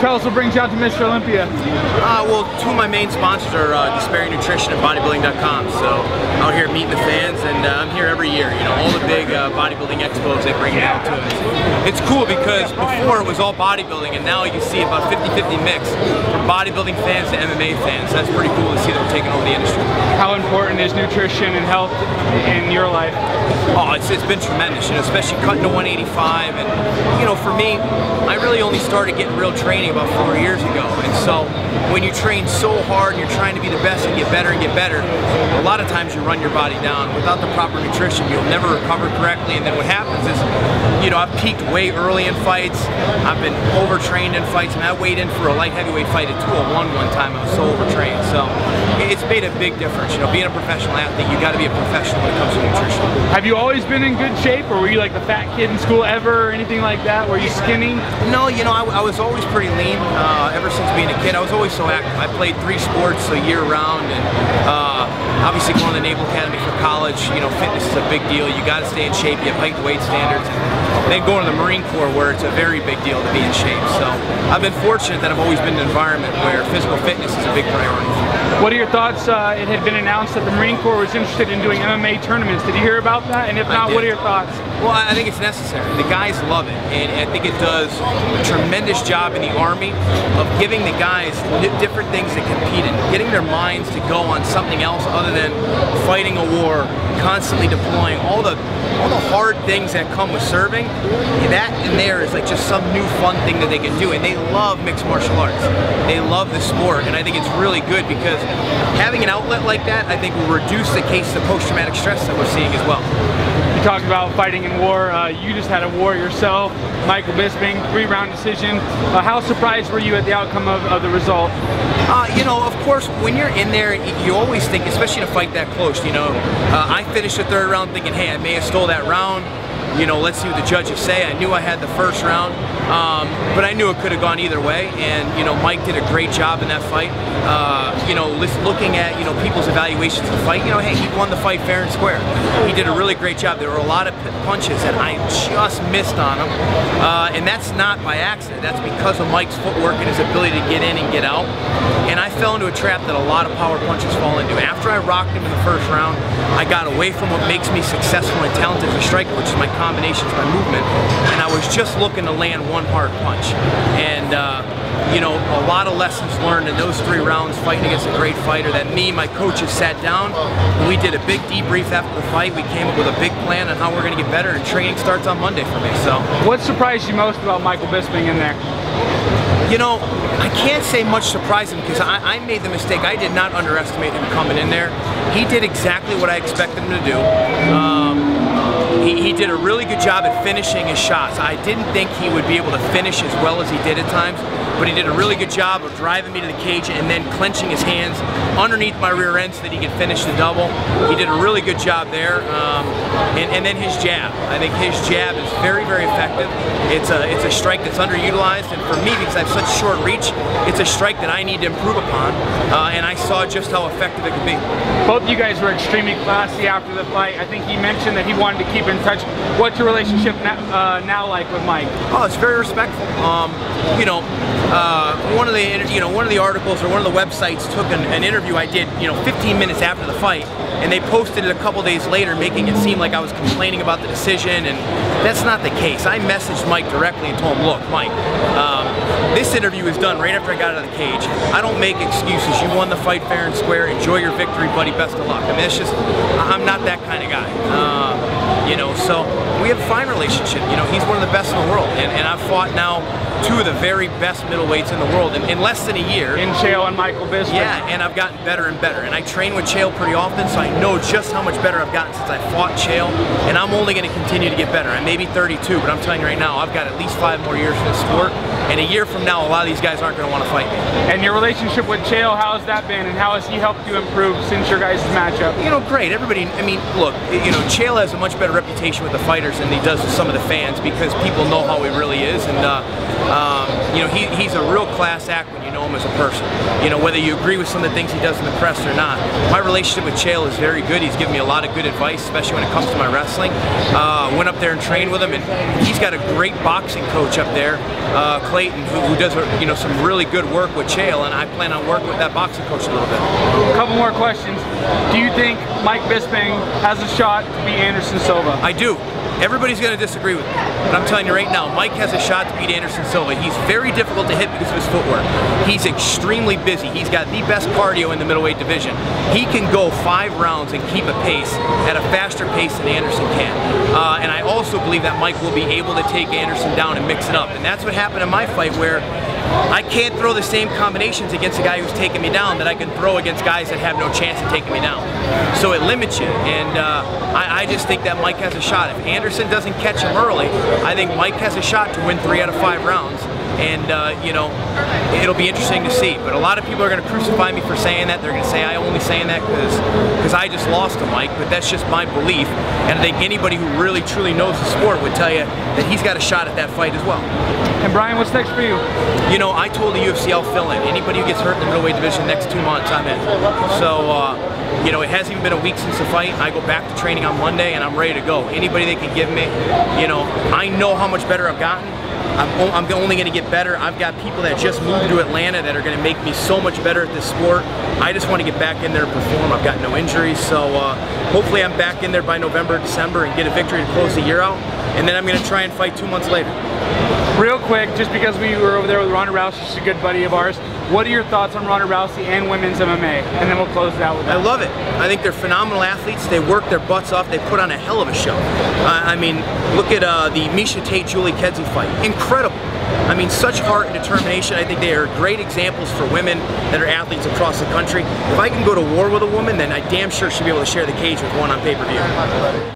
tell us what brings you out to Mr. Olympia. Well, two of my main sponsors are Despairing Nutrition and bodybuilding.com. So out here meeting the fans, and I'm here every year. You know, all the big bodybuilding expos, they bring me out to it. It's cool because before it was all bodybuilding, and now you see about 50-50 mix from bodybuilding fans to MMA fans. That's pretty cool to see them taking over the industry. How important is nutrition and health in your life? Oh, it's been tremendous, you know, especially cutting to 185. And, you know, for me, I really only started getting real training about 4 years ago. And so when you train so hard and you're trying to be the best and get better, a lot of times you run your body down. Without the proper nutrition, you'll never recover correctly. And then what happens is, you know, I've peaked way early in fights. I've been overtrained in fights. I mean, I weighed in for a light heavyweight fight at 201 one time. I was so overtrained. So it's made a big difference. You know, being a professional athlete, you got to be a professional when it comes to nutrition. Have you always been in good shape, or were you like the fat kid in school ever, or anything like that? Were you skinny? No, you know, I was always pretty lean ever since being a kid. I was always so active. I played 3 sports a year round, and obviously going to the Naval Academy for college. You know, fitness is a big deal. You got to stay in shape. You have height and weight standards. And then going to the Marine Corps, where it's a very big deal to be in shape. So I've been fortunate that I've always been in an environment where physical fitness is a big priority. What are your thoughts? It had been announced that the Marine Corps was interested in doing MMA tournaments. Did you hear about that? And if not, what are your thoughts? Well, I think it's necessary. The guys love it, and I think it does a tremendous job in the Army of giving the guys different things to compete in, getting their minds to go on something else other than fighting a war, constantly deploying, all the hard things that come with serving. That in there is like just some new fun thing that they can do, and they love mixed martial arts. They love the sport, and I think it's really good because having an outlet like that, I think, will reduce the cases of post-traumatic stress that we're seeing as well. You talked about fighting in war. You just had a war yourself. Michael Bisping, 3-round decision. How surprised were you at the outcome of the result? You know, of course, when you're in there, you always think, especially in a fight that close, you know, I finished the 3rd round thinking, hey, I may have stole that round. You know, let's see what the judges say. I knew I had the 1st round, but I knew it could have gone either way. And, you know, Mike did a great job in that fight. You know, looking at, you know, people's evaluations of the fight, you know, hey, he won the fight fair and square. He did a really great job. There were a lot of punches that I just missed on him. And that's not by accident. That's because of Mike's footwork and his ability to get in and get out. And I fell into a trap that a lot of power punchers fall into. After I rocked him in the 1st round, I got away from what makes me successful and talented as a striker, which is my combinations, my movement, and I was just looking to land one hard punch. And you know, a lot of lessons learned in those 3 rounds fighting against a great fighter that me and my coaches sat down. We did a big debrief after the fight. We came up with a big plan on how we're going to get better, and training starts on Monday for me. So, what surprised you most about Michael Bisping in there? You know, I can't say much surprised him because I made the mistake. I did not underestimate him coming in there. He did exactly what I expected him to do. He did a really good job at finishing his shots. I didn't think he would be able to finish as well as he did at times, but he did a really good job of driving me to the cage and then clenching his hands underneath my rear end so that he could finish the double. He did a really good job there. And then his jab. I think his jab is very, very effective. It's a strike that's underutilized, and for me, because I have such short reach, it's a strike that I need to improve upon, and I saw just how effective it could be. Both of you guys were extremely classy after the fight. I think he mentioned that he wanted to keep in touch. What's your relationship now like with Mike? Oh, it's very respectful. You know, one of the articles or one of the websites took an interview I did, you know, 15 minutes after the fight, and they posted it a couple days later, making it seem like I was complaining about the decision, and that's not the case. I messaged Mike directly and told him, look, Mike, this interview is done right after I got out of the cage. I don't make excuses. You won the fight fair and square. Enjoy your victory, buddy. Best of luck. I mean, it's just, I'm not that kind of guy. You know, so we have a fine relationship. You know, he's one of the best in the world, and I've fought now 2 of the very best middleweights in the world in less than a year. In Chael and Michael Bisping. Yeah, and I've gotten better and better. And I train with Chael pretty often, so I know just how much better I've gotten since I fought Chael. And I'm only going to continue to get better. I may be 32, but I'm telling you right now, I've got at least 5 more years in this sport. And a year from now, a lot of these guys aren't going to want to fight me. And your relationship with Chael, how has that been? And how has he helped you improve since your guys' matchup? You know, great. Everybody, I mean, look, you know, Chael has a much better reputation with the fighters Anderson than he does with some of the fans, because people know how he really is, and you know, he's a real class act when you know him as a person. You know, whether you agree with some of the things he does in the press or not. My relationship with Chael is very good. He's given me a lot of good advice, especially when it comes to my wrestling. Went up there and trained with him, and he's got a great boxing coach up there, Clayton, who does, you know, some really good work with Chael, and I plan on working with that boxing coach a little bit. A couple more questions. Do you think Mike Bisping has a shot to beat Anderson Silva? I do. Everybody's going to disagree with me, but I'm telling you right now, Mike has a shot to beat Anderson Silva. He's very difficult to hit because of his footwork. He's extremely busy. He's got the best cardio in the middleweight division. He can go 5 rounds and keep a pace at a faster pace than Anderson can. And I also believe that Mike will be able to take Anderson down and mix it up. And that's what happened in my fight, where I can't throw the same combinations against a guy who's taking me down that I can throw against guys that have no chance of taking me down. So it limits you, and I just think that Mike has a shot. If Anderson doesn't catch him early, I think Mike has a shot to win 3 out of 5 rounds. And you know, it'll be interesting to see. But a lot of people are going to crucify me for saying that. They're going to say I only saying that because I just lost to Mike. But that's just my belief. And I think anybody who really truly knows the sport would tell you that he's got a shot at that fight as well. And Brian, what's next for you? You know, I told the UFC I'll fill in. Anybody who gets hurt in the middleweight division next 2 months, I'm in. So, you know, it hasn't even been a week since the fight. I go back to training on Monday, and I'm ready to go. Anybody they can give me, you know, I know how much better I've gotten. I'm only going to get better. I've got people that just moved to Atlanta that are going to make me so much better at this sport. I just want to get back in there and perform. I've got no injuries, so hopefully I'm back in there by November, December, and get a victory to close the year out. And then I'm going to try and fight 2 months later. Real quick, just because we were over there with Ronda Rousey, she's a good buddy of ours, what are your thoughts on Ronda Rousey and women's MMA? And then we'll close it out with that. I love it. I think they're phenomenal athletes. They work their butts off. They put on a hell of a show. I mean, look at the Miesha Tate-Julie Kedzie fight. Incredible. I mean, such heart and determination. I think they are great examples for women that are athletes across the country. If I can go to war with a woman, then I damn sure should be able to share the cage with one on pay-per-view.